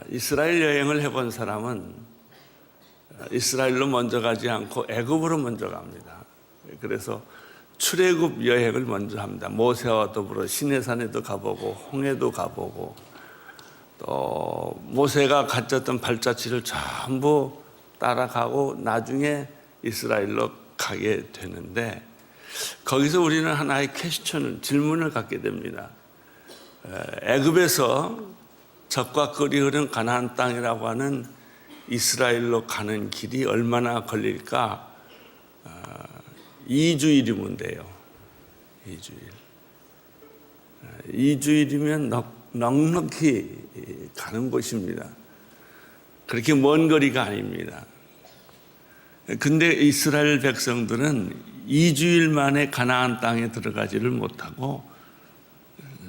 이스라엘 여행을 해본 사람은 이스라엘로 먼저 가지 않고 애굽으로 먼저 갑니다. 그래서 출애굽 여행을 먼저 합니다. 모세와 더불어 시내산에도 가보고 홍해도 가보고 또 모세가 가졌던 발자취를 전부 따라가고 나중에 이스라엘로 가게 되는데, 거기서 우리는 하나의 질문을 갖게 됩니다. 애굽에서 젖과 꿀이 흐르는 가나안 땅이라고 하는 이스라엘로 가는 길이 얼마나 걸릴까? 2주일이면 돼요. 2주일이면 넉넉히 가는 곳입니다. 그렇게 먼 거리가 아닙니다. 근데 이스라엘 백성들은 2주일 만에 가나안 땅에 들어가지를 못하고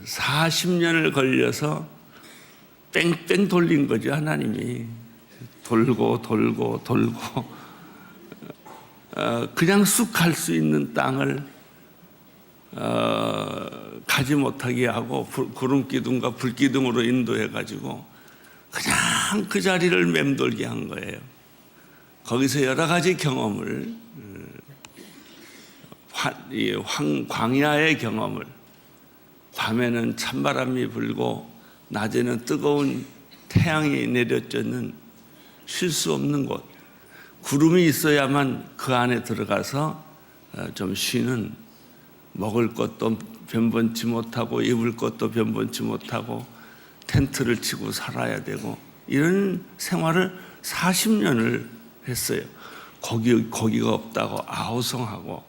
40년을 걸려서 뺑뺑 돌린 거죠. 하나님이 돌고 그냥 쑥 갈 수 있는 땅을 가지 못하게 하고 구름기둥과 불기둥으로 인도해가지고 그냥 그 자리를 맴돌게 한 거예요. 거기서 여러 가지 경험을, 광야의 경험을, 밤에는 찬바람이 불고 낮에는 뜨거운 태양이 내려쬐는 쉴 수 없는 곳, 구름이 있어야만 그 안에 들어가서 좀 쉬는, 먹을 것도 변변치 못하고 입을 것도 변변치 못하고 텐트를 치고 살아야 되고, 이런 생활을 40년을 했어요. 고기가 없다고 아우성하고,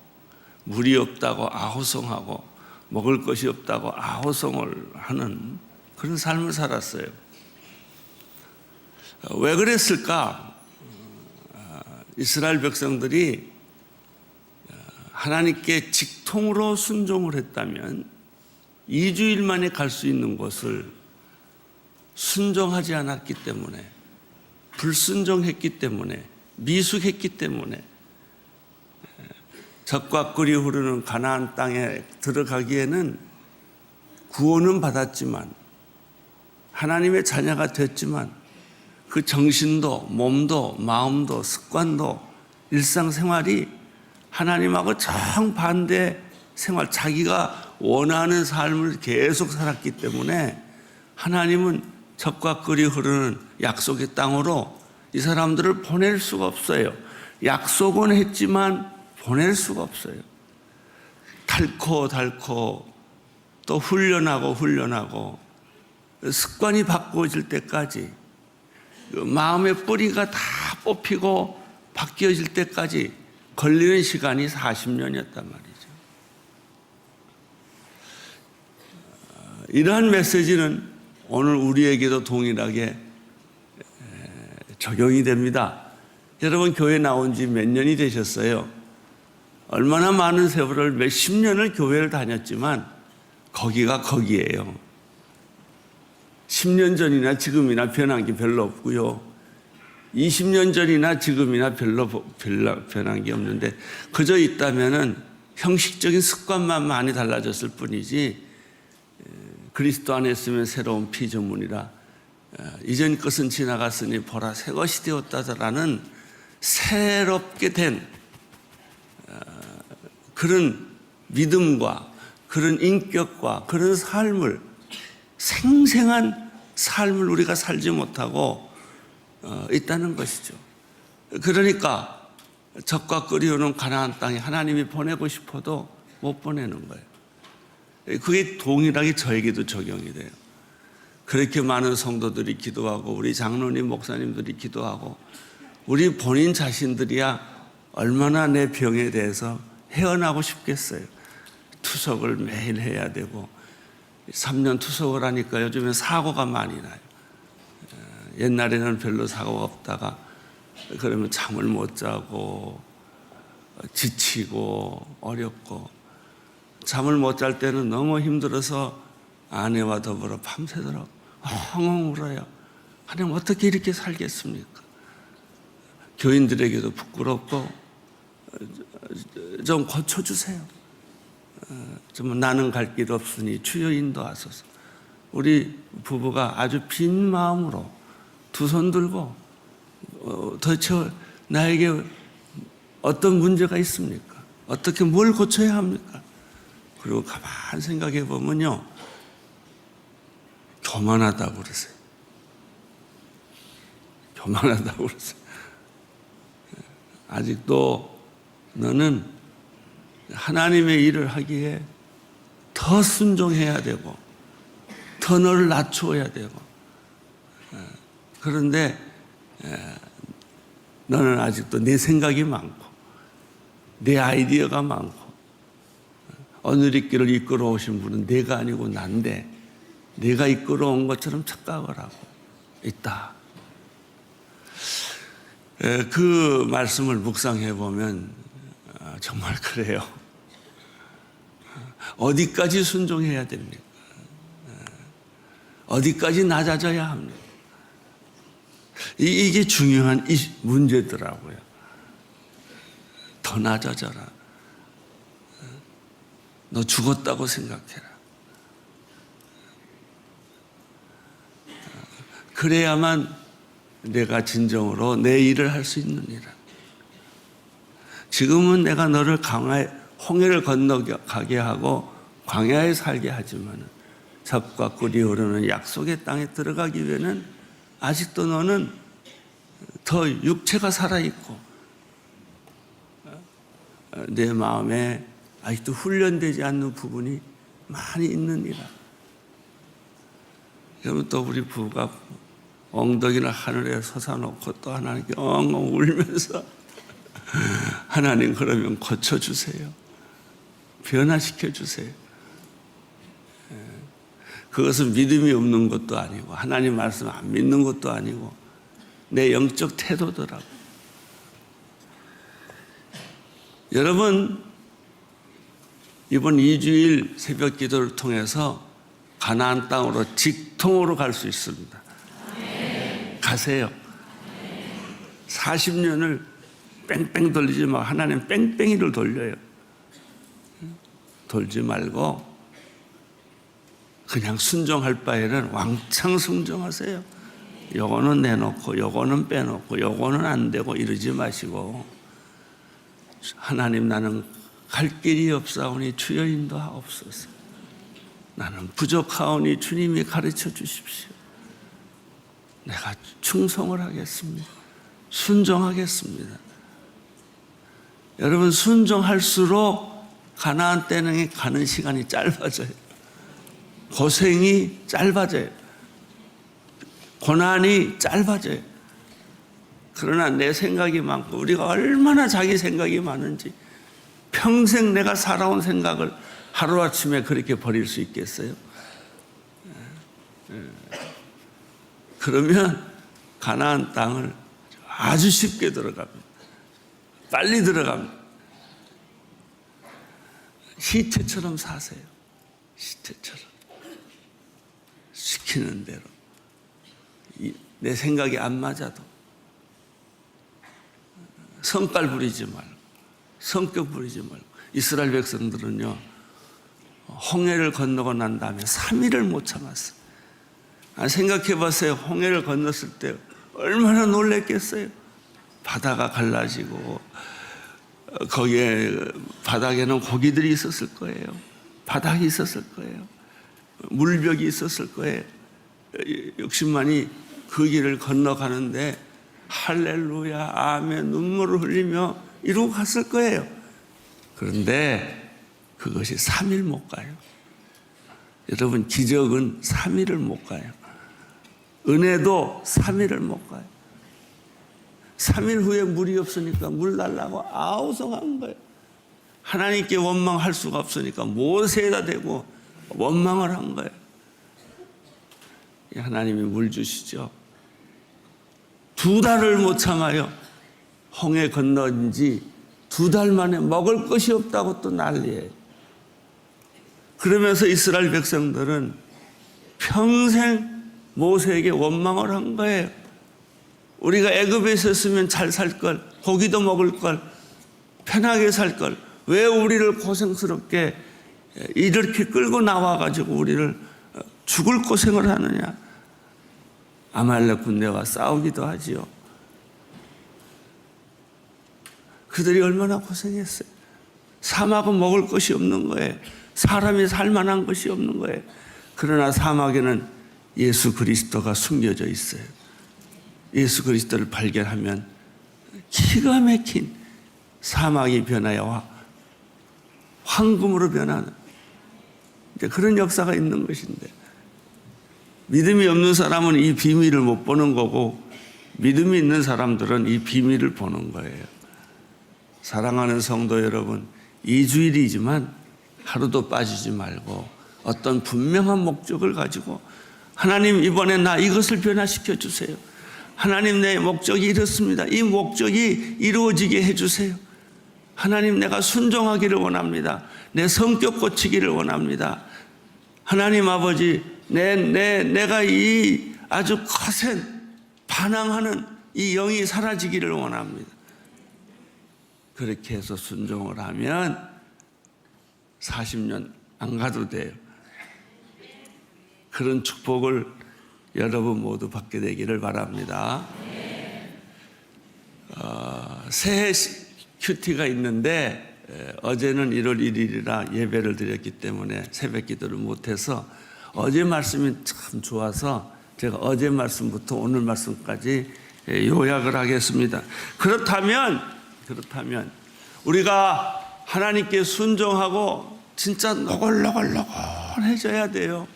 물이 없다고 아우성하고, 먹을 것이 없다고 아우성을 하는 그런 삶을 살았어요. 왜 그랬을까? 이스라엘 백성들이 하나님께 직통으로 순종을 했다면 2주일 만에 갈 수 있는 곳을 순종하지 않았기 때문에, 불순종했기 때문에, 미숙했기 때문에 젖과 꿀이 흐르는 가나안 땅에 들어가기에는 구원은 받았지만, 하나님의 자녀가 됐지만 그 정신도 몸도 마음도 습관도 일상생활이 하나님하고 정반대 생활, 자기가 원하는 삶을 계속 살았기 때문에 하나님은 젖과 꿀이 흐르는 약속의 땅으로 이 사람들을 보낼 수가 없어요. 약속은 했지만 보낼 수가 없어요. 닳고 또 훈련하고 습관이 바꾸어질 때까지, 마음의 뿌리가 다 뽑히고 바뀌어질 때까지 걸리는 시간이 40년이었단 말이죠. 이러한 메시지는 오늘 우리에게도 동일하게 적용이 됩니다. 여러분, 교회 나온 지 몇 년이 되셨어요? 얼마나 많은 세월을, 몇십 년을 교회를 다녔지만 거기가 거기예요. 10년 전이나 지금이나 변한 게 별로 없고요. 20년 전이나 지금이나 별로 변한 게 없는데, 그저 있다면은 형식적인 습관만 많이 달라졌을 뿐이지, 그리스도 안에 있으면 새로운 피조물이라 이전 것은 지나갔으니 보라 새 것이 되었다라는 새롭게 된 그런 믿음과 그런 인격과 그런 삶을, 생생한 삶을 우리가 살지 못하고 있다는 것이죠. 그러니까 젖과 꿀이 흐르는 가나안 땅에 하나님이 보내고 싶어도 못 보내는 거예요. 그게 동일하게 저에게도 적용이 돼요. 그렇게 많은 성도들이 기도하고 우리 장로님, 목사님들이 기도하고 우리 본인 자신들이야 얼마나 내 병에 대해서 헤어나고 싶겠어요. 투석을 매일 해야 되고, 3년 투석을 하니까 요즘에 사고가 많이 나요. 옛날에는 별로 사고가 없다가 그러면 잠을 못 자고 지치고 어렵고, 잠을 못 잘 때는 너무 힘들어서 아내와 더불어 밤새도록 엉엉 울어요. 하나님, 어떻게 이렇게 살겠습니까? 교인들에게도 부끄럽고 좀 고쳐주세요. 좀 나는 갈 길 없으니 주여 인도하소서. 우리 부부가 아주 빈 마음으로 두 손 들고 도대체 나에게 어떤 문제가 있습니까? 어떻게 뭘 고쳐야 합니까? 그리고 가만히 생각해 보면요, 교만하다고 그러세요. 교만하다고 그러세요. 아직도 너는 하나님의 일을 하기에 더 순종해야 되고 더 너를 낮추어야 되고, 그런데 너는 아직도 내 생각이 많고 내 아이디어가 많고, 오늘의 길을 이끌어 오신 분은 내가 아니고 난데 내가 이끌어 온 것처럼 착각을 하고 있다. 그 말씀을 묵상해 보면 정말 그래요. 어디까지 순종해야 됩니까? 어디까지 낮아져야 합니까? 이게 중요한 문제더라고요. 더 낮아져라. 너 죽었다고 생각해라. 그래야만 내가 진정으로 내 일을 할 수 있느니라. 지금은 내가 너를 홍해를 건너가게 하고 광야에 살게 하지만 젖과 꿀이 흐르는 약속의 땅에 들어가기 위해는 아직도 너는 더 육체가 살아있고 내 마음에 아직도 훈련되지 않는 부분이 많이 있느니라. 여러분, 또 우리 부부가 엉덩이를 하늘에 솟아놓고 또 하나님께 엉엉 울면서 하나님, 그러면 고쳐주세요. 변화시켜주세요. 그것은 믿음이 없는 것도 아니고 하나님 말씀 안 믿는 것도 아니고 내 영적 태도더라고. 여러분, 이번 2주일 새벽 기도를 통해서 가나안 땅으로 직통으로 갈 수 있습니다. 가세요. 40년을 뺑뺑 돌리지 말고 하나님 뺑뺑이를 돌려요. 돌지 말고 그냥 순종할 바에는 왕창 순종하세요. 요거는 내놓고 요거는 빼놓고 요거는 안 되고 이러지 마시고, 하나님, 나는 갈 길이 없사오니 주여 인도하옵소서. 나는 부족하오니 주님이 가르쳐 주십시오. 내가 충성을 하겠습니다. 순종하겠습니다. 여러분, 순종할수록 가나안 땅에 가는 시간이 짧아져요. 고생이 짧아져요. 고난이 짧아져요. 그러나 내 생각이 많고, 우리가 얼마나 자기 생각이 많은지, 평생 내가 살아온 생각을 하루아침에 그렇게 버릴 수 있겠어요? 그러면 가나안 땅을 아주 쉽게 들어갑니다. 빨리 들어갑니다. 시체처럼 사세요. 시체처럼. 시키는 대로. 내 생각이 안 맞아도 성깔 부리지 말고, 성격 부리지 말고. 이스라엘 백성들은요, 홍해를 건너고 난 다음에 3일을 못 참았어요. 생각해 보세요. 홍해를 건넜을 때 얼마나 놀랬겠어요. 바다가 갈라지고 거기에 바닥에는 고기들이 있었을 거예요. 바닥이 있었을 거예요. 물벽이 있었을 거예요. 60만이 그 길을 건너가는데 할렐루야, 아멘, 눈물을 흘리며 이러고 갔을 거예요. 그런데 그것이 3일 못 가요. 여러분, 기적은 3일을 못 가요. 은혜도 3일을 못 가요. 3일 후에 물이 없으니까 물 달라고 아우성한 거예요. 하나님께 원망할 수가 없으니까 모세에다 대고 원망을 한 거예요. 하나님이 물 주시죠. 2달을 못 참아요. 홍해 건너온 지 2달 만에 먹을 것이 없다고 또 난리예요. 그러면서 이스라엘 백성들은 평생 모세에게 원망을 한 거예요. 우리가 애굽에 있었으면 잘 살 걸, 고기도 먹을 걸, 편하게 살 걸, 왜 우리를 고생스럽게 이렇게 끌고 나와가지고 우리를 죽을 고생을 하느냐. 아말렉 군대와 싸우기도 하지요. 그들이 얼마나 고생했어요. 사막은 먹을 것이 없는 거예요. 사람이 살 만한 것이 없는 거예요. 그러나 사막에는 예수 그리스도가 숨겨져 있어요. 예수 그리스도를 발견하면 기가 막힌 사막이 변하여 황금으로 변하는 그런 역사가 있는 것인데, 믿음이 없는 사람은 이 비밀을 못 보는 거고 믿음이 있는 사람들은 이 비밀을 보는 거예요. 사랑하는 성도 여러분, 2주일이지만 하루도 빠지지 말고 어떤 분명한 목적을 가지고, 하나님 이번에 나 이것을 변화시켜 주세요. 하나님 내 목적이 이렇습니다. 이 목적이 이루어지게 해주세요. 하나님 내가 순종하기를 원합니다. 내 성격 고치기를 원합니다. 하나님 아버지, 내가 이 아주 거센 반항하는 이 영이 사라지기를 원합니다. 그렇게 해서 순종을 하면 40년 안 가도 돼요. 그런 축복을 여러분 모두 받게 되기를 바랍니다. 새해 큐티가 있는데 어제는 1월 1일이라 예배를 드렸기 때문에 새벽 기도를 못해서 어제 말씀이 참 좋아서 제가 어제 말씀부터 오늘 말씀까지 요약을 하겠습니다. 그렇다면 우리가 하나님께 순종하고 진짜 노골노골해져야 돼요.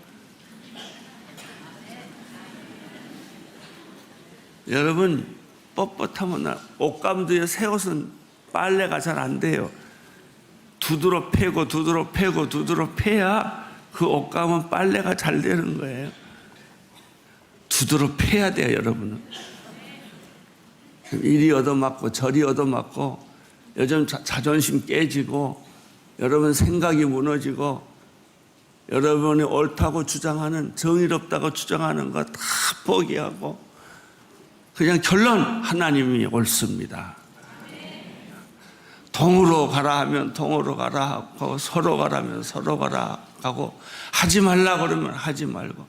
여러분, 뻣뻣하면 옷감도에 새 옷은 빨래가 잘 안 돼요. 두드러 패야 그 옷감은 빨래가 잘 되는 거예요. 두드러 패야 돼요, 여러분은. 이리 얻어맞고 저리 얻어맞고 요즘 자존심 깨지고 여러분 생각이 무너지고 여러분이 옳다고 주장하는, 정의롭다고 주장하는 거 다 포기하고 그냥 결론, 하나님이 옳습니다. 동으로 가라 하면 동으로 가라 하고, 서로 가라면 서로 가라 하고, 하지 말라 그러면 하지 말고,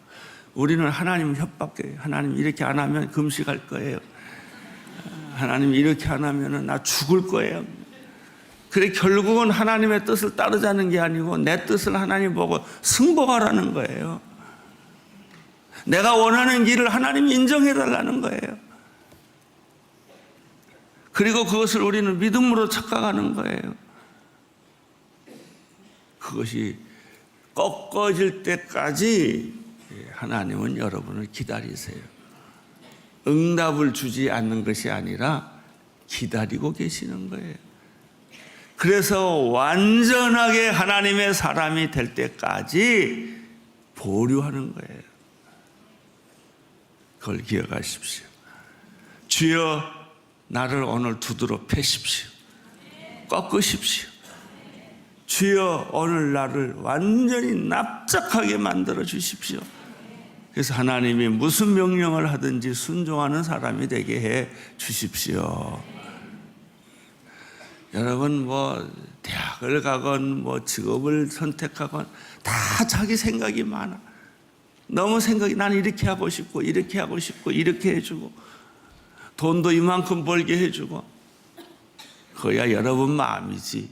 우리는 하나님 협박해요. 하나님 이렇게 안 하면 금식할 거예요. 하나님 이렇게 안 하면 나 죽을 거예요. 그래 결국은 하나님의 뜻을 따르자는 게 아니고 내 뜻을 하나님 보고 승복하라는 거예요. 내가 원하는 길을 하나님이 인정해 달라는 거예요. 그리고 그것을 우리는 믿음으로 착각하는 거예요. 그것이 꺾어질 때까지 하나님은 여러분을 기다리세요. 응답을 주지 않는 것이 아니라 기다리고 계시는 거예요. 그래서 완전하게 하나님의 사람이 될 때까지 보류하는 거예요. 그걸 기억하십시오. 주여 나를 오늘 두드러 패십시오. 꺾으십시오. 주여 오늘 나를 완전히 납작하게 만들어 주십시오. 그래서 하나님이 무슨 명령을 하든지 순종하는 사람이 되게 해 주십시오. 여러분 대학을 가건 직업을 선택하건 다 자기 생각이 많아. 너무 생각이, 나는 이렇게 하고 싶고 이렇게 하고 싶고 이렇게 해주고 돈도 이만큼 벌게 해주고, 그거야 여러분 마음이지.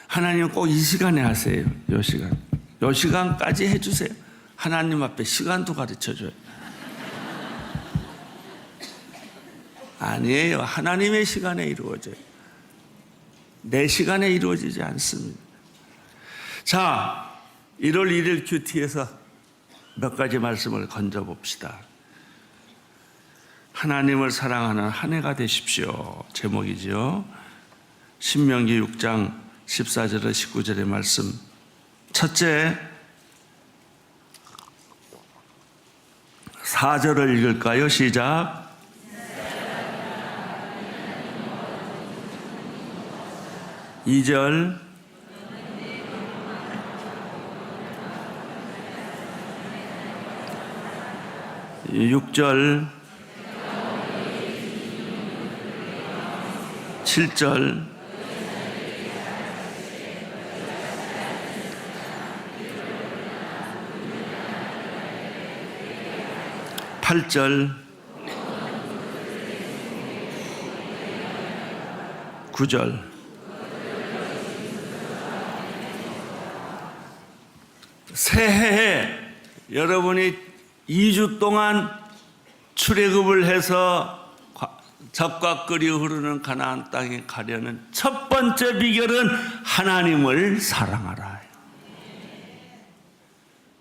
하나님은 꼭 이 시간에 하세요. 요 시간까지 해주세요. 하나님 앞에 시간도 가르쳐줘요. 아니에요. 하나님의 시간에 이루어져요. 내 시간에 이루어지지 않습니다. 자, 1월 1일 큐티에서 몇 가지 말씀을 건져봅시다. 하나님을 사랑하는 한 해가 되십시오. 제목이죠. 신명기 6장 14절에 19절의 말씀. 첫째, 4절을 읽을까요? 시작. 2절, 6절, 7절, 8절, 8절 9절 새해에 여러분이 2주 동안 출애굽을 해서 젖과 꿀이 흐르는 가나안 땅에 가려는 첫 번째 비결은 하나님을 사랑하라.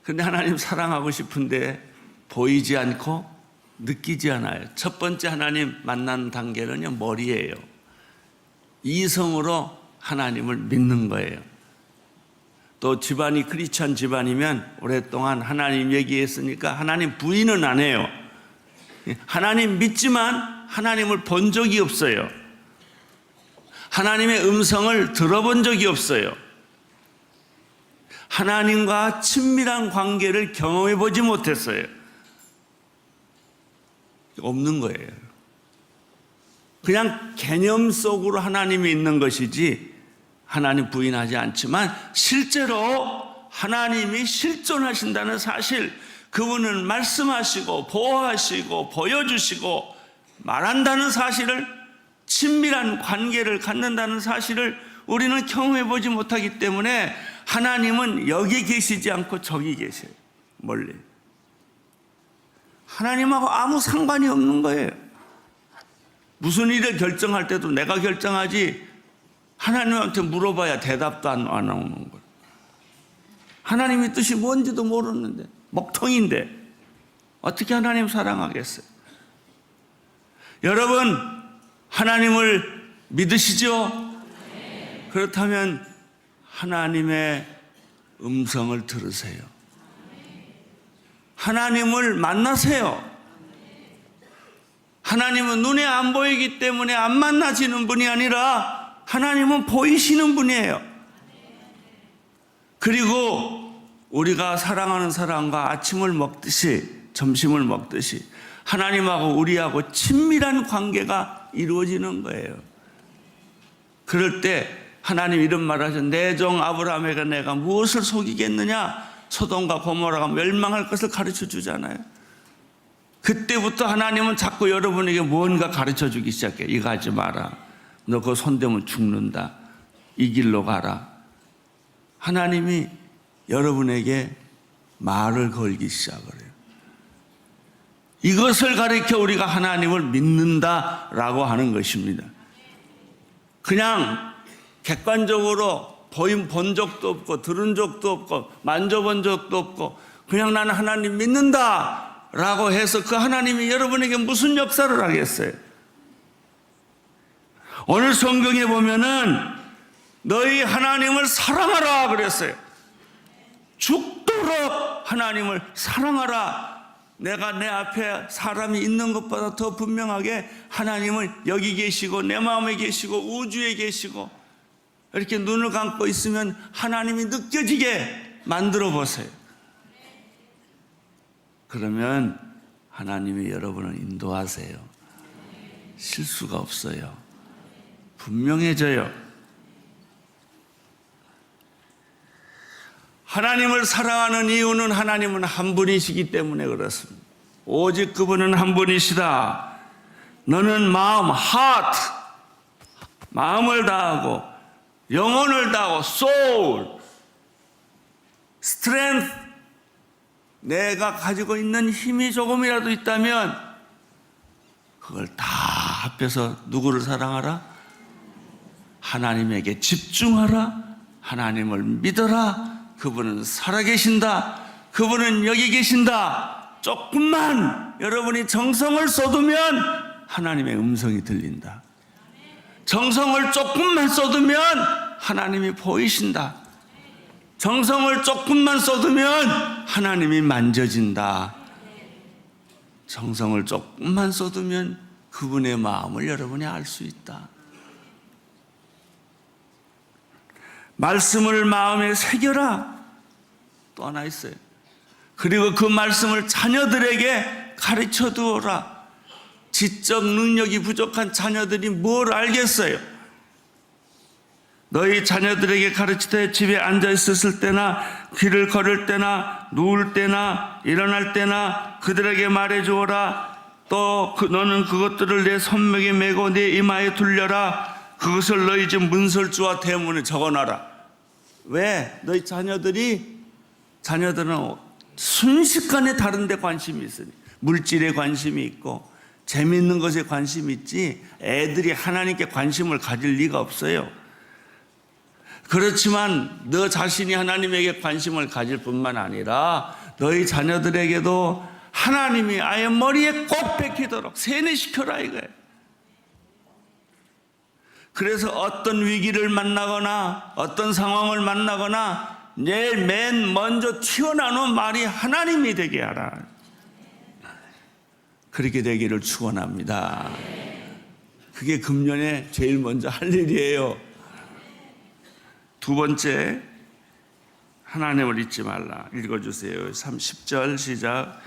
근데 하나님 사랑하고 싶은데 보이지 않고 느끼지 않아요. 첫 번째 하나님 만나는 단계는요, 머리예요. 이성으로 하나님을 믿는 거예요. 또 집안이 크리스찬 집안이면 오랫동안 하나님 얘기했으니까 하나님 부인은 안 해요. 하나님 믿지만 하나님을 본 적이 없어요. 하나님의 음성을 들어본 적이 없어요. 하나님과 친밀한 관계를 경험해 보지 못했어요. 없는 거예요. 그냥 개념 속으로 하나님이 있는 것이지 하나님 부인하지 않지만 실제로 하나님이 실존하신다는 사실, 그분은 말씀하시고 보호하시고 보여주시고 말한다는 사실을, 친밀한 관계를 갖는다는 사실을 우리는 경험해 보지 못하기 때문에 하나님은 여기 계시지 않고 저기 계셔요. 멀리. 하나님하고 아무 상관이 없는 거예요. 무슨 일을 결정할 때도 내가 결정하지 하나님한테 물어봐야 대답도 안 나오는 거예요. 하나님의 뜻이 뭔지도 모르는데, 먹통인데 어떻게 하나님 사랑하겠어요? 여러분, 하나님을 믿으시죠? 그렇다면 하나님의 음성을 들으세요. 하나님을 만나세요. 하나님은 눈에 안 보이기 때문에 안 만나지는 분이 아니라 하나님은 보이시는 분이에요. 그리고 우리가 사랑하는 사람과 아침을 먹듯이 점심을 먹듯이 하나님하고 우리하고 친밀한 관계가 이루어지는 거예요. 그럴 때 하나님 이런 말 하죠. 내 종 아브라함에게 내가 무엇을 속이겠느냐? 소돔과 고모라가 멸망할 것을 가르쳐 주잖아요. 그때부터 하나님은 자꾸 여러분에게 뭔가 가르쳐 주기 시작해요. 이거 하지 마라. 너 그거 손대면 죽는다. 이 길로 가라. 하나님이 여러분에게 말을 걸기 시작을 해요. 이것을 가르쳐 우리가 하나님을 믿는다라고 하는 것입니다. 그냥 객관적으로 본 적도 없고 들은 적도 없고 만져본 적도 없고 그냥 나는 하나님 믿는다라고 해서 그 하나님이 여러분에게 무슨 역사를 하겠어요? 오늘 성경에 보면은 너희 하나님을 사랑하라 그랬어요. 죽도록 하나님을 사랑하라. 내가 내 앞에 사람이 있는 것보다 더 분명하게 하나님을 여기 계시고 내 마음에 계시고 우주에 계시고 이렇게 눈을 감고 있으면 하나님이 느껴지게 만들어 보세요. 그러면 하나님이 여러분을 인도하세요. 실수가 없어요. 분명해져요. 하나님을 사랑하는 이유는 하나님은 한 분이시기 때문에 그렇습니다. 오직 그분은 한 분이시다. 너는 마음, heart, 마음을 다하고 영혼을 다하고 soul, strength, 내가 가지고 있는 힘이 조금이라도 있다면 그걸 다 합해서 누구를 사랑하라? 하나님에게 집중하라. 하나님을 믿어라. 그분은 살아계신다. 그분은 여기 계신다. 조금만 여러분이 정성을 쏟으면 하나님의 음성이 들린다. 정성을 조금만 쏟으면 하나님이 보이신다. 정성을 조금만 쏟으면 하나님이 만져진다. 정성을 조금만 쏟으면 그분의 마음을 여러분이 알 수 있다. 말씀을 마음에 새겨라. 또 하나 있어요. 그리고 그 말씀을 자녀들에게 가르쳐 두어라. 지적 능력이 부족한 자녀들이 뭘 알겠어요? 너희 자녀들에게 가르치되 집에 앉아 있었을 때나 길을 걸을 때나 누울 때나 일어날 때나 그들에게 말해 주어라. 또 너는 그것들을 내 손목에 메고 내 이마에 둘려라. 그것을 너희 집 문설주와 대문에 적어놔라. 왜? 너희 자녀들은 순식간에 다른 데 관심이 있으니, 물질에 관심이 있고 재미있는 것에 관심이 있지 애들이 하나님께 관심을 가질 리가 없어요. 그렇지만 너 자신이 하나님에게 관심을 가질 뿐만 아니라 너희 자녀들에게도 하나님이 아예 머리에 꼭 박히도록 세뇌시켜라 이거예요. 그래서 어떤 위기를 만나거나 어떤 상황을 만나거나 제일 맨 먼저 튀어나오는 말이 하나님이 되게 하라. 그렇게 되기를 축원합니다. 그게 금년에 제일 먼저 할 일이에요. 두 번째, 하나님을 잊지 말라. 읽어주세요. 30절 시작.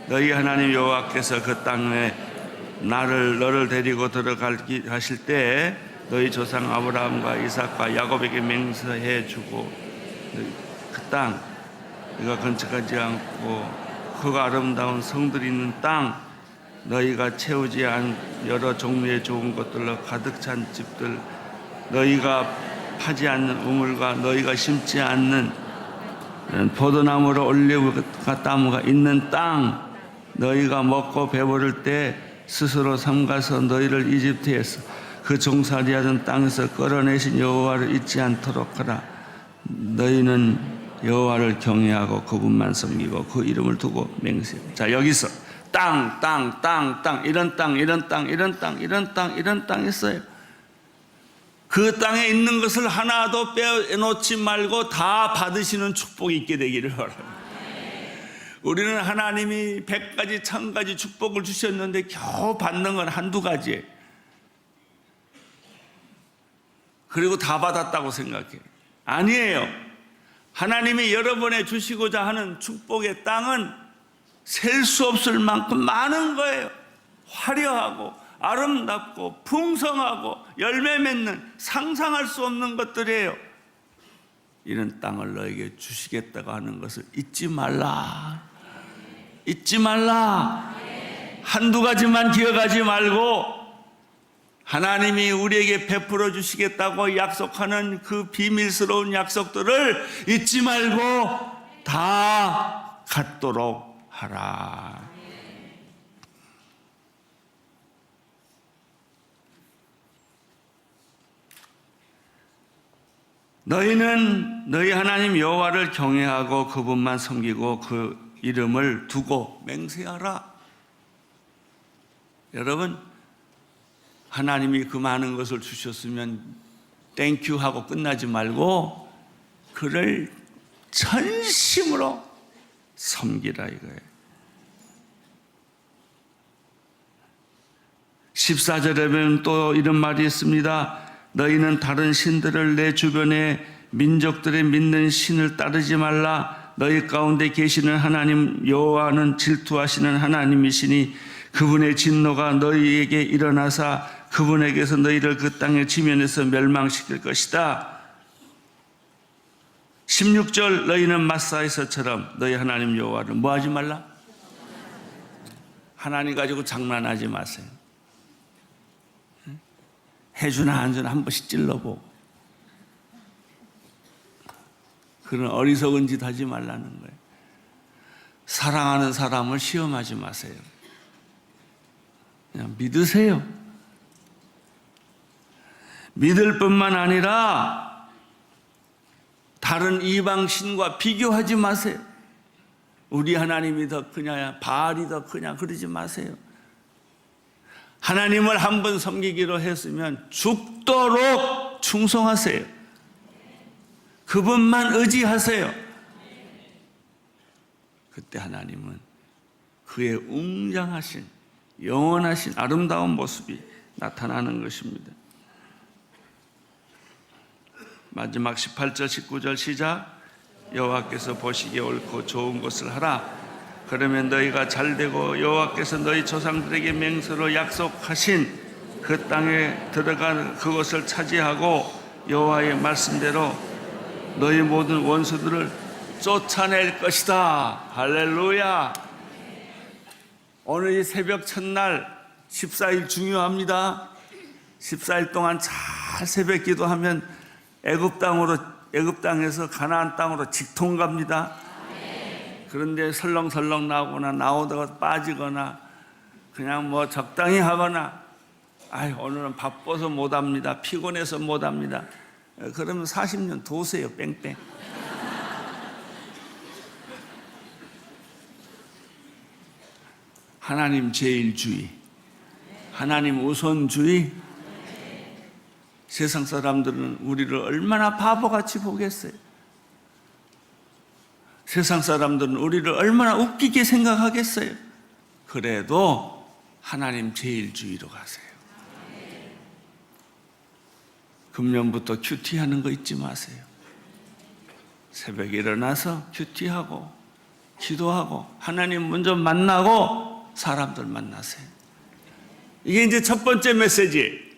너희 하나님 여호와께서 그 땅에 너를 데리고 들어가실 때 너희 조상 아브라함과 이삭과 야곱에게 맹세해 주고 그 땅, 너희가 건축하지 않고 그가 아름다운 성들이 있는 땅, 너희가 채우지 않은 여러 종류의 좋은 것들로 가득 찬 집들, 너희가 파지 않는 우물과 너희가 심지 않는 포도나무로 올리브가 나무가 있는 땅, 너희가 먹고 배부를 때 스스로 삼가서 너희를 이집트에서 그 종살이하던 땅에서 끌어내신 여호와를 잊지 않도록 하라. 너희는 여호와를 경외하고 그분만 섬기고 그 이름을 두고 맹세. 자, 여기서 땅 이런 땅 있어요. 그 땅에 있는 것을 하나도 빼놓지 말고 다 받으시는 축복이 있게 되기를 바랍니다. 우리는 하나님이 100가지 1000가지 축복을 주셨는데 겨우 받는 건 한두 가지예요. 그리고 다 받았다고 생각해요. 아니에요. 하나님이 여러분에 주시고자 하는 축복의 땅은 셀 수 없을 만큼 많은 거예요. 화려하고 아름답고 풍성하고 열매 맺는 상상할 수 없는 것들이에요. 이런 땅을 너에게 주시겠다고 하는 것을 잊지 말라. 잊지 말라. 한두 가지만 기억하지 말고 하나님이 우리에게 베풀어 주시겠다고 약속하는 그 비밀스러운 약속들을 잊지 말고 다 갖도록 하라. 너희는 너희 하나님 여호와를 경외하고 그분만 섬기고 그 이름을 두고 맹세하라. 여러분, 하나님이 그 많은 것을 주셨으면 땡큐 하고 끝나지 말고 그를 전심으로 섬기라 이거예요. 14절에 보면 또 이런 말이 있습니다. 너희는 다른 신들을 내 주변의 민족들의 믿는 신을 따르지 말라. 너희 가운데 계시는 하나님 여호와는 질투하시는 하나님이시니 그분의 진노가 너희에게 일어나사 그분에게서 너희를 그 땅의 지면에서 멸망시킬 것이다. 16절 너희는 마사에서처럼 너희 하나님 여호와를 뭐 하지 말라? 하나님 가지고 장난하지 마세요. 해주나 안 주나 한 번씩 찔러보고 그런 어리석은 짓 하지 말라는 거예요. 사랑하는 사람을 시험하지 마세요. 그냥 믿으세요. 믿을 뿐만 아니라 다른 이방신과 비교하지 마세요. 우리 하나님이 더 크냐, 바알이 더 크냐 그러지 마세요. 하나님을 한 번 섬기기로 했으면 죽도록 충성하세요. 그분만 의지하세요. 그때 하나님은 그의 웅장하신 영원하신 아름다운 모습이 나타나는 것입니다. 마지막 18절 19절 시작. 여호와께서 보시기에 옳고 좋은 것을 하라. 그러면 너희가 잘되고 여호와께서 너희 조상들에게 맹세로 약속하신 그 땅에 들어가 그것을 차지하고 여호와의 말씀대로 너희 모든 원수들을 쫓아낼 것이다. 할렐루야. 오늘 이 새벽 첫날 14일 중요합니다. 14일 동안 잘 새벽 기도하면 애굽 땅에서 가나안 땅으로 직통 갑니다. 그런데 설렁설렁 나오다가 빠지거나 그냥 뭐 적당히 하거나 오늘은 바빠서 못합니다. 피곤해서 못합니다. 그러면 40년 도세요. 뺑뺑. 하나님 제일주의, 하나님 우선주의. 세상 사람들은 우리를 얼마나 바보같이 보겠어요. 세상 사람들은 우리를 얼마나 웃기게 생각하겠어요. 그래도 하나님 제일주의로 가세요. 금년부터 큐티하는 거 잊지 마세요. 새벽에 일어나서 큐티하고 기도하고 하나님 먼저 만나고 사람들 만나세요. 이게 이제 첫 번째 메시지.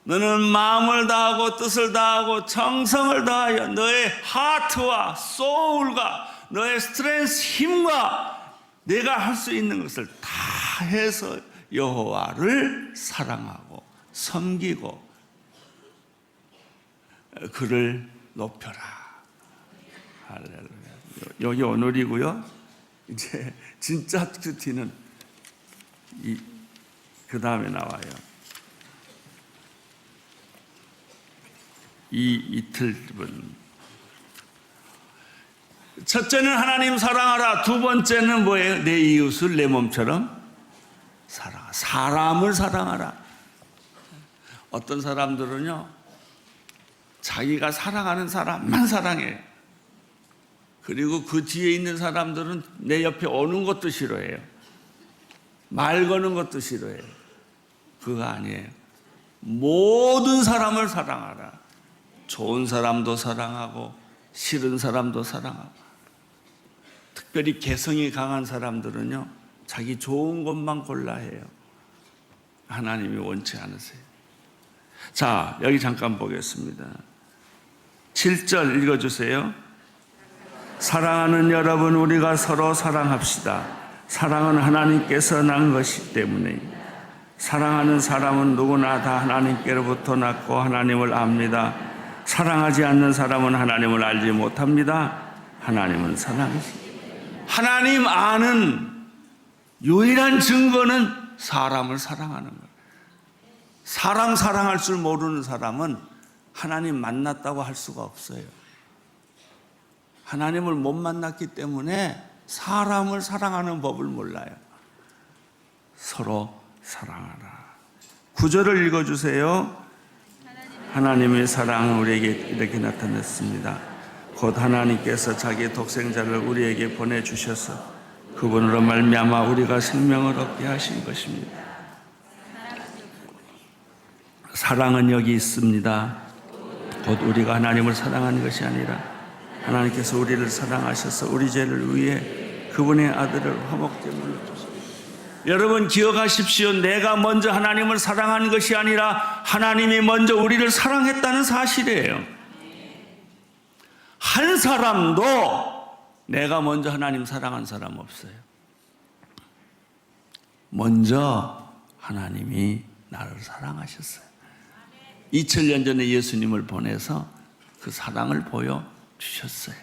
너는 마음을 다하고 뜻을 다하고 정성을 다하여 너의 하트와 소울과 너의 스트렝스 힘과 내가 할 수 있는 것을 다 해서 여호와를 사랑하고 섬기고 그를 높여라. 할렐루야. 여기 오늘이고요. 이제 진짜 큐티는 그 다음에 나와요. 이틀분. 첫째는 하나님 사랑하라. 두 번째는 뭐예요? 내 이웃을 내 몸처럼 사랑하라. 사람을 사랑하라. 어떤 사람들은요, 자기가 사랑하는 사람만 사랑해요. 그리고 그 뒤에 있는 사람들은 내 옆에 오는 것도 싫어해요. 말 거는 것도 싫어해요. 그거 아니에요. 모든 사람을 사랑하라. 좋은 사람도 사랑하고 싫은 사람도 사랑하고. 특별히 개성이 강한 사람들은요, 자기 좋은 것만 골라 해요. 하나님이 원치 않으세요. 자, 여기 잠깐 보겠습니다. 7절 읽어주세요. 사랑하는 여러분, 우리가 서로 사랑합시다. 사랑은 하나님께서 난 것이기 때문에. 사랑하는 사람은 누구나 다 하나님께로부터 났고 하나님을 압니다. 사랑하지 않는 사람은 하나님을 알지 못합니다. 하나님은 사랑이시다. 하나님 아는 유일한 증거는 사람을 사랑하는 거예요. 사람 사랑할 줄 모르는 사람은 하나님 만났다고 할 수가 없어요. 하나님을 못 만났기 때문에 사람을 사랑하는 법을 몰라요. 서로 사랑하라. 9절을 읽어주세요. 하나님의 사랑은 우리에게 이렇게 나타났습니다. 곧 하나님께서 자기의 독생자를 우리에게 보내주셔서 그분으로 말미암아 우리가 생명을 얻게 하신 것입니다. 사랑은 여기 있습니다. 곧 우리가 하나님을 사랑하는 것이 아니라 하나님께서 우리를 사랑하셔서 우리 죄를 위해 그분의 아들을 화목제물로 주셨습니다. 여러분 기억하십시오. 내가 먼저 하나님을 사랑하는 것이 아니라 하나님이 먼저 우리를 사랑했다는 사실이에요. 한 사람도 내가 먼저 하나님 사랑한 사람 없어요. 먼저 하나님이 나를 사랑하셨어요. 2000년 전에 예수님을 보내서 그 사랑을 보여주셨어요.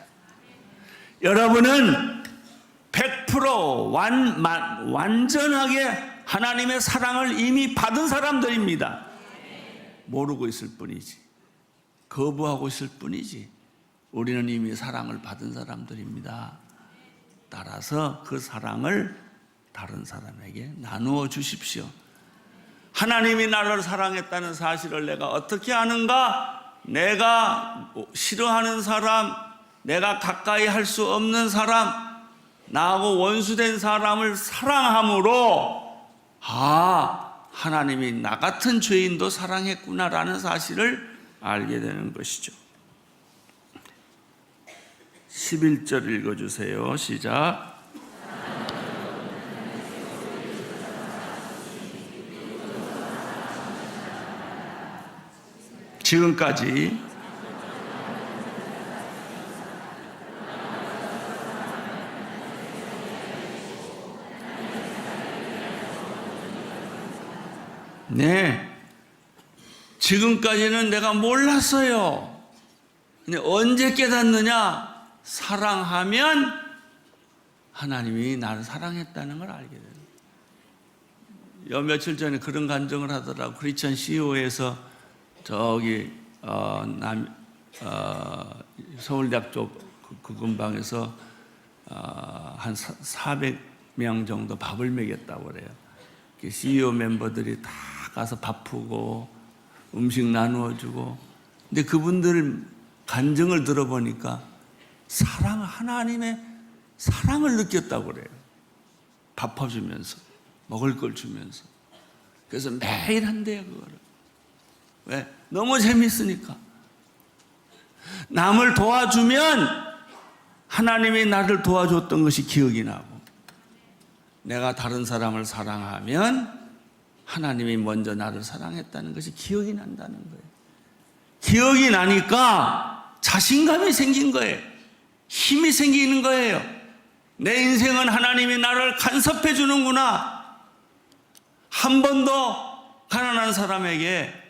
여러분은 100% 완전하게 하나님의 사랑을 이미 받은 사람들입니다. 모르고 있을 뿐이지, 거부하고 있을 뿐이지. 우리는 이미 사랑을 받은 사람들입니다. 따라서 그 사랑을 다른 사람에게 나누어 주십시오. 하나님이 나를 사랑했다는 사실을 내가 어떻게 아는가? 내가 싫어하는 사람, 내가 가까이 할 수 없는 사람, 나하고 원수된 사람을 사랑함으로 하나님이 나 같은 죄인도 사랑했구나라는 사실을 알게 되는 것이죠. 11절 읽어주세요. 시작. 지금까지 네, 지금까지는 내가 몰랐어요. 근데 언제 깨닫느냐? 사랑하면 하나님이 나를 사랑했다는 걸 알게 돼요. 며칠 전에 그런 간증을 하더라고. 크리스천 CEO에서 저기 서울대학 쪽 그 근방에서 한 400명 정도 밥을 먹였다고 그래요. CEO 멤버들이 다 가서 바쁘고 음식 나누어주고, 근데 그분들 간증을 들어보니까 하나님의 사랑을 느꼈다고 그래요. 밥 퍼주면서, 먹을 걸 주면서. 그래서 매일 한대요, 그거를. 왜? 너무 재밌으니까. 남을 도와주면 하나님이 나를 도와줬던 것이 기억이 나고, 내가 다른 사람을 사랑하면 하나님이 먼저 나를 사랑했다는 것이 기억이 난다는 거예요. 기억이 나니까 자신감이 생긴 거예요. 힘이 생기는 거예요. 내 인생은 하나님이 나를 간섭해 주는구나. 한 번도 가난한 사람에게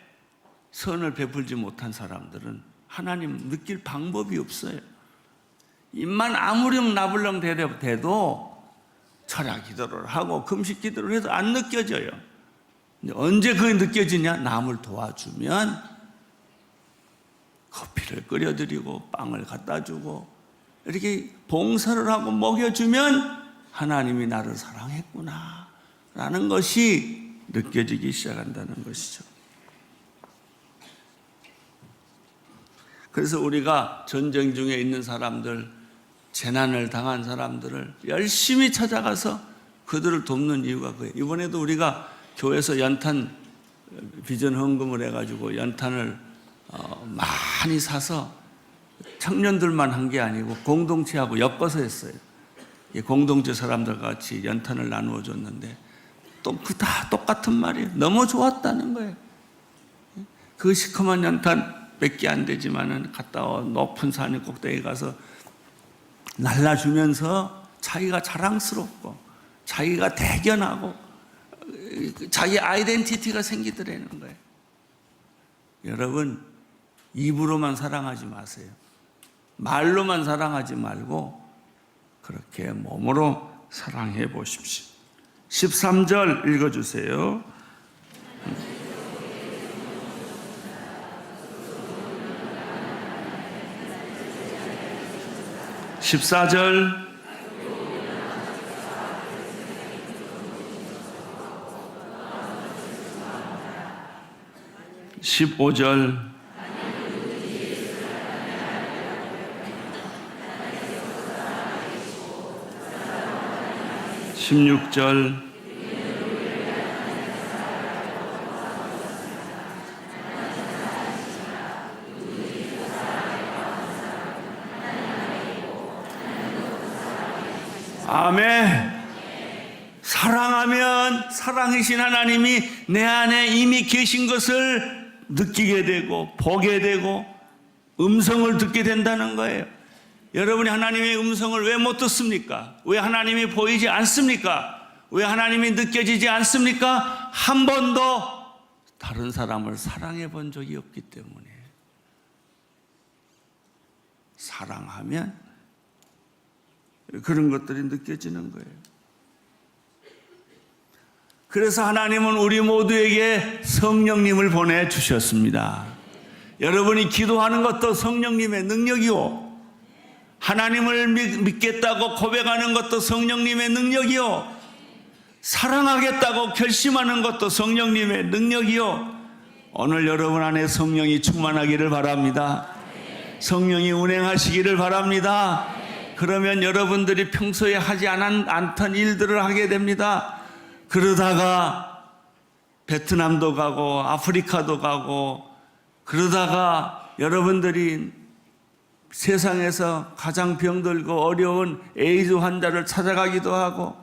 선을 베풀지 못한 사람들은 하나님 느낄 방법이 없어요. 입만 아무렴 나불렁 대도 철야 기도를 하고 금식 기도를 해도 안 느껴져요. 근데 언제 그게 느껴지냐? 남을 도와주면 커피를 끓여드리고 빵을 갖다 주고 이렇게 봉사를 하고 먹여주면 하나님이 나를 사랑했구나 라는 것이 느껴지기 시작한다는 것이죠. 그래서 우리가 전쟁 중에 있는 사람들, 재난을 당한 사람들을 열심히 찾아가서 그들을 돕는 이유가 그예요. 이번에도 우리가 교회에서 연탄 비전 헌금을 해가지고 연탄을 많이 사서 청년들만 한 게 아니고 공동체하고 엮어서 했어요. 공동체 사람들 같이 연탄을 나누어 줬는데 또 그 다 똑같은 말이에요. 너무 좋았다는 거예요. 그 시커먼 연탄 몇 개 안 되지만은 갔다 와 높은 산의 꼭대기 가서 날라주면서 자기가 자랑스럽고 자기가 대견하고 자기 아이덴티티가 생기더라는 거예요. 여러분, 입으로만 사랑하지 마세요. 말로만 사랑하지 말고 그렇게 몸으로 사랑해 보십시오. 13절 읽어주세요. 14절 15절 16절 '아멘. 사랑하면 사랑이신 하나님이 내 안에 이미 계신 것을 느끼게 되고 보게 되고 음성을 듣게 된다는 거예요. 여러분이 하나님의 음성을 왜 못 듣습니까? 왜 하나님이 보이지 않습니까? 왜 하나님이 느껴지지 않습니까? 한 번도 다른 사람을 사랑해 본 적이 없기 때문에. 사랑하면 그런 것들이 느껴지는 거예요. 그래서 하나님은 우리 모두에게 성령님을 보내주셨습니다. 여러분이 기도하는 것도 성령님의 능력이요, 하나님을 믿겠다고 고백하는 것도 성령님의 능력이요, 사랑하겠다고 결심하는 것도 성령님의 능력이요. 오늘 여러분 안에 성령이 충만하기를 바랍니다. 성령이 운행하시기를 바랍니다. 그러면 여러분들이 평소에 하지 않던 일들을 하게 됩니다. 그러다가 베트남도 가고 아프리카도 가고, 그러다가 여러분들이 세상에서 가장 병들고 어려운 에이즈 환자를 찾아가기도 하고,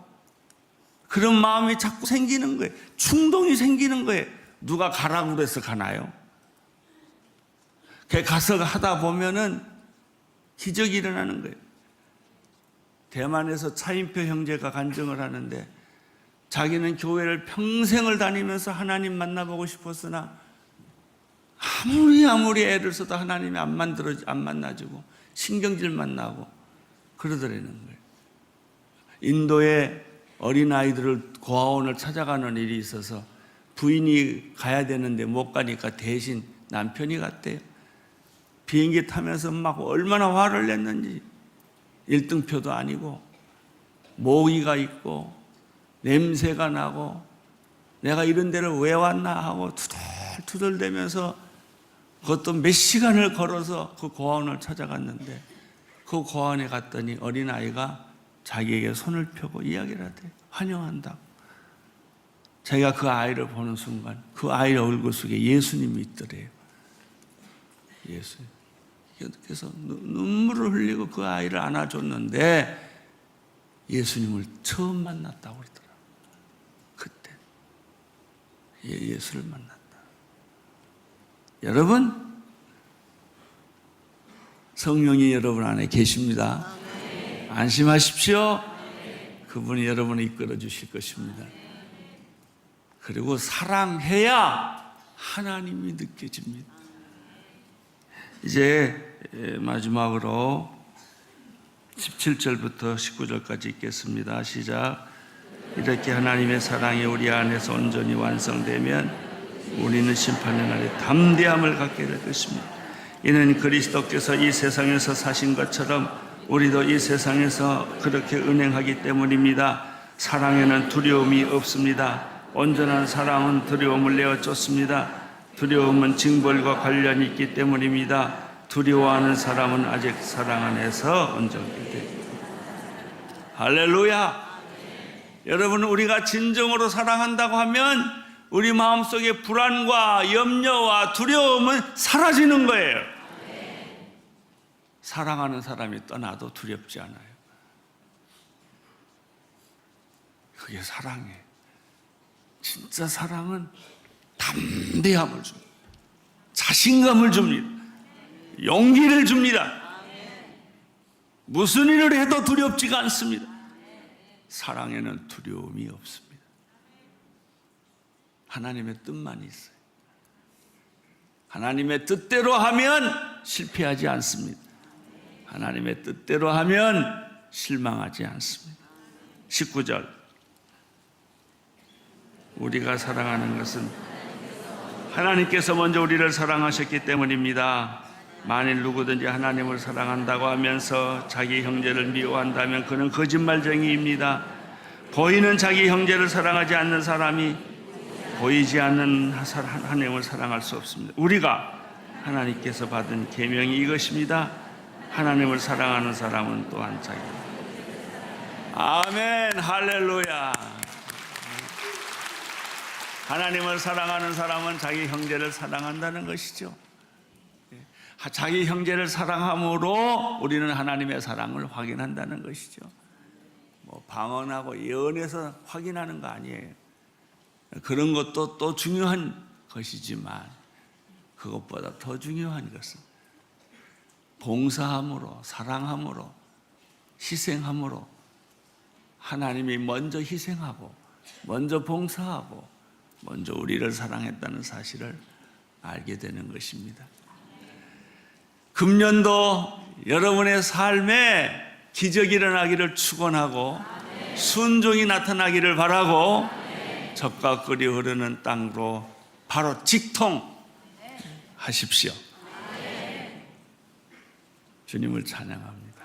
그런 마음이 자꾸 생기는 거예요. 충동이 생기는 거예요. 누가 가라고 그래서 가나요? 가서 하다 보면은 기적이 일어나는 거예요. 대만에서 차인표 형제가 간증을 하는데 자기는 교회를 평생을 다니면서 하나님 만나보고 싶었으나 아무리 애를 써도 하나님이 안 만나주고 신경질만 나고 그러더라는 거예요. 인도에 어린아이들을 고아원을 찾아가는 일이 있어서 부인이 가야 되는데 못 가니까 대신 남편이 갔대요. 비행기 타면서 막 얼마나 화를 냈는지. 1등표도 아니고 모기가 있고 냄새가 나고 내가 이런 데를 왜 왔나 하고 투덜투덜대면서 그것도 몇 시간을 걸어서 그 고아원을 찾아갔는데 그 고아원에 갔더니 어린아이가 자기에게 손을 펴고 이야기를 하대. 환영한다고. 자기가 그 아이를 보는 순간 그 아이 얼굴 속에 예수님이 있더래요. 예수님. 그래서 눈물을 흘리고 그 아이를 안아줬는데 예수님을 처음 만났다고 그러더라고요. 그때 예수를 만났다. 여러분, 성령이 여러분 안에 계십니다. 안심하십시오. 그분이 여러분을 이끌어 주실 것입니다. 그리고 사랑해야 하나님이 느껴집니다. 이제 마지막으로 17절부터 19절까지 읽겠습니다. 시작. 이렇게 하나님의 사랑이 우리 안에서 온전히 완성되면 우리는 심판의 날에 담대함을 갖게 될 것입니다. 이는 그리스도께서 이 세상에서 사신 것처럼 우리도 이 세상에서 그렇게 은행하기 때문입니다. 사랑에는 두려움이 없습니다. 온전한 사랑은 두려움을 내어 쫓습니다. 두려움은 징벌과 관련이 있기 때문입니다. 두려워하는 사람은 아직 사랑 안에서 온전히 됩니다. 할렐루야. 여러분, 우리가 진정으로 사랑한다고 하면 우리 마음속에 불안과 염려와 두려움은 사라지는 거예요. 사랑하는 사람이 떠나도 두렵지 않아요. 그게 사랑이에요. 진짜 사랑은 담대함을 줍니다. 자신감을 줍니다. 용기를 줍니다. 무슨 일을 해도 두렵지가 않습니다. 사랑에는 두려움이 없습니다. 하나님의 뜻만 있어요. 하나님의 뜻대로 하면 실패하지 않습니다. 하나님의 뜻대로 하면 실망하지 않습니다. 19절. 우리가 사랑하는 것은 하나님께서 먼저 우리를 사랑하셨기 때문입니다. 만일 누구든지 하나님을 사랑한다고 하면서 자기 형제를 미워한다면 그는 거짓말쟁이입니다. 보이는 자기 형제를 사랑하지 않는 사람이 보이지 않는 하나님을 사랑할 수 없습니다. 우리가 하나님께서 받은 계명이 이것입니다. 하나님을 사랑하는 사람은 또한 자기. 아멘. 할렐루야. 하나님을 사랑하는 사람은 자기 형제를 사랑한다는 것이죠. 자기 형제를 사랑함으로 우리는 하나님의 사랑을 확인한다는 것이죠. 뭐 방언하고 예언해서 확인하는 거 아니에요. 그런 것도 또 중요한 것이지만 그것보다 더 중요한 것은 봉사함으로, 사랑함으로, 희생함으로 하나님이 먼저 희생하고 먼저 봉사하고 먼저 우리를 사랑했다는 사실을 알게 되는 것입니다. 금년도 여러분의 삶에 기적이 일어나기를 축원하고 순종이 나타나기를 바라고 젖과 꿀이 흐르는 땅으로 바로 직통하십시오. 주님을 찬양합니다.